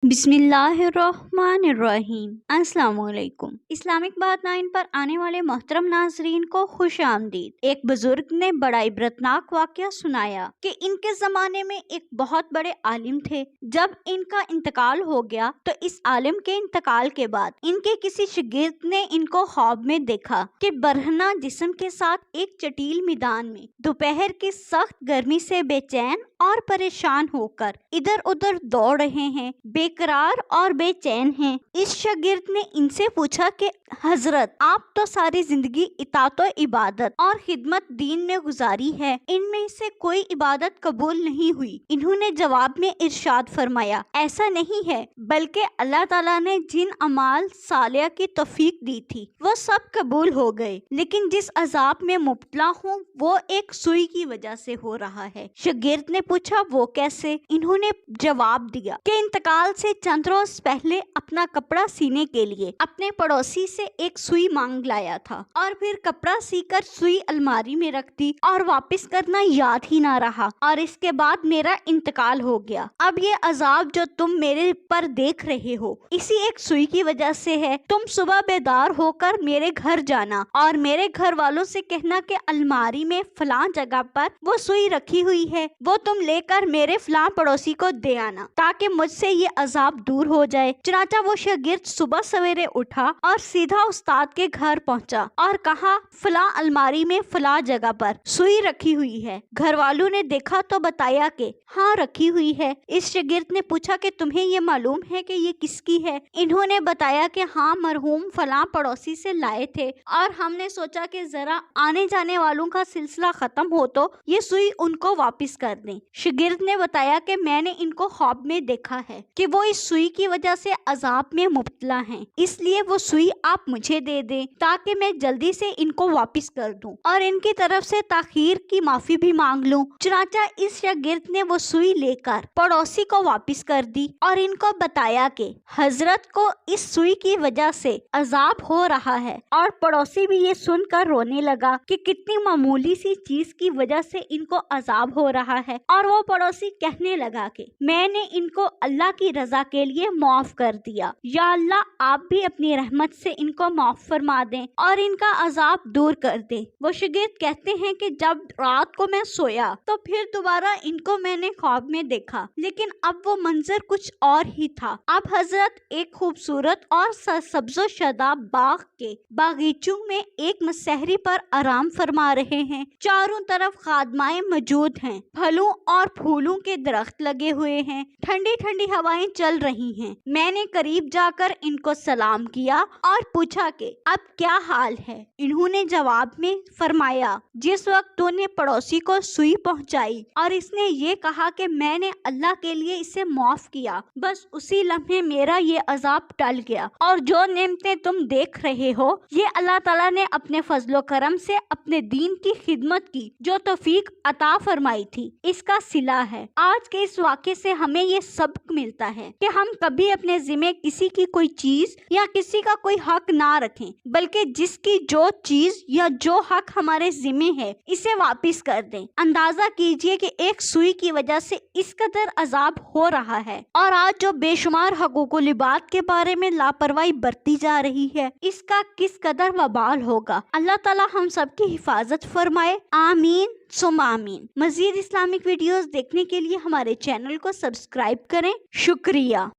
बिस्मिल्लाहिर्रहमानिर्रहीम। अस्सलाम वालेकुम। इस्लामिक बात 9 पर आने वाले मोहतरम नाजरीन को खुश आमदीद। एक बुजुर्ग ने बड़ा इबरतनाक वाकया सुनाया कि इनके जमाने में एक बहुत बड़े आलिम थे। जब इनका इंतकाल हो गया तो इस आलिम के इंतकाल के बाद इनके किसी शागिर्द ने इनको ख्वाब में देखा कि बरहना जिस्म के साथ एक चटील मैदान में दोपहर की सख्त गर्मी से बेचैन और परेशान होकर इधर उधर दौड़ रहे हैं, बेकरार और बेचैन हैं। इस शागिर्द ने इनसे पूछा कि हजरत, आप तो सारी जिंदगी इताअत व इबादत और खिदमत दीन में गुजारी है, इनमें से कोई इबादत कबूल नहीं हुई। इन्होंने जवाब में इरशाद फरमाया, ऐसा नहीं है, बल्कि अल्लाह ताला ने जिन अमाल सालिया की तौफीक दी थी वो सब कबूल हो गए, लेकिन जिस अजाब में मुब्तला हूँ वो एक सुई की वजह से हो रहा है। शागिर्द ने पूछा, वो कैसे? इन्होंने जवाब दिया कि इंतकाल से चंद रोज पहले अपना कपड़ा सीने के लिए अपने पड़ोसी से एक सुई मांग लाया था और फिर कपड़ा सीकर सुई अलमारी में रख दी और वापस करना याद ही ना रहा, और इसके बाद मेरा इंतकाल हो गया। अब ये अजाब जो तुम मेरे पर देख रहे हो इसी एक सुई की वजह से है। तुम सुबह बेदार होकर मेरे घर जाना और मेरे घर वालों से कहना कि अलमारी में फलां जगह पर वो सुई रखी हुई है, वो तुम लेकर मेरे फलां पड़ोसी को दे आना ताकि मुझसे ये अजाब दूर हो जाए। चनाचा वो शागिर्द सुबह सवेरे उठा और सीधा उस्ताद के घर पहुंचा और कहा, फलां अलमारी में फलां जगह पर सुई रखी हुई है। घर वालों ने देखा तो बताया कि हाँ रखी हुई है। इस शागिर्द ने पूछा कि तुम्हें ये मालूम है कि ये किसकी है? इन्होंने बताया कि हाँ, मरहूम फलां पड़ोसी से लाए थे और हमने सोचा कि जरा आने जाने वालों का सिलसिला खत्म हो तो ये सुई उनको वापस कर दें। शागिर्द ने बताया कि मैंने इनको ख्वाब में देखा है कि वो इस सुई की वजह से अजाब में मुब्तला हैं, इसलिए वो सुई आप मुझे दे दें ताकि मैं जल्दी से इनको वापस कर दूं और इनकी तरफ से ताखीर की माफी भी मांग लूं। चनाचा इस शागिर्द ने वो सुई लेकर पड़ोसी को वापस कर दी और इनको बताया कि हजरत को इस सुई की वजह से अजाब हो रहा है, और पड़ोसी भी ये सुनकर रोने लगा कि कितनी मामूली सी चीज की वजह से इनको अजाब हो रहा है। और वो पड़ोसी कहने लगा कि मैंने इनको अल्लाह की रजा के लिए माफ कर दिया, या अल्लाह आप भी अपनी रहमत से इनको माफ फरमा दें और इनका अजाब दूर कर दें। वो शागिर्द कहते हैं कि जब रात को मैं सोया तो फिर दोबारा इनको मैंने ख्वाब में देखा, लेकिन अब वो मंजर कुछ और ही था। अब हजरत एक खूबसूरत और सब्ज़ो शदाब बाग के बागीचों में एक मसहरी पर आराम फरमा रहे हैं। चारों तरफ खादमाएं मौजूद हैं, फलों और फूलों के दरख्त लगे हुए हैं, ठंडी ठंडी हवाएं चल रही हैं। मैंने करीब जाकर इनको सलाम किया और पूछा कि अब क्या हाल है? इन्होंने जवाब में फरमाया, जिस वक्त तूने पड़ोसी को सुई पहुंचाई और इसने ये कहा कि मैंने अल्लाह के लिए इसे माफ किया, बस उसी लम्हे मेरा ये अजाब टल गया, और जो नेमतें तुम देख रहे हो ये अल्लाह ताला ने अपने फजलो करम से अपने दीन की खिदमत की जो तौफीक अता फरमाई थी, इसका सिला है। आज के इस वाक़े से हमें ये सबक मिलता है कि हम कभी अपने जिम्मे किसी की कोई चीज या किसी का कोई हक ना रखें, बल्कि जिसकी जो चीज या जो हक हमारे जिम्मे है इसे वापस कर दें। अंदाजा कीजिए कि एक सुई की वजह से इस कदर अजाब हो रहा है, और आज जो बेशुमार हकूकुल इबाद के बारे में लापरवाही बरती जा रही है, इसका किस कदर वबाल होगा। अल्लाह ताला हम सब की हिफाजत फरमाए, आमीन सुम आमीन। मजीद इस्लामिक वीडियोस देखने के लिए हमारे चैनल को सब्सक्राइब करें। शुक्रिया।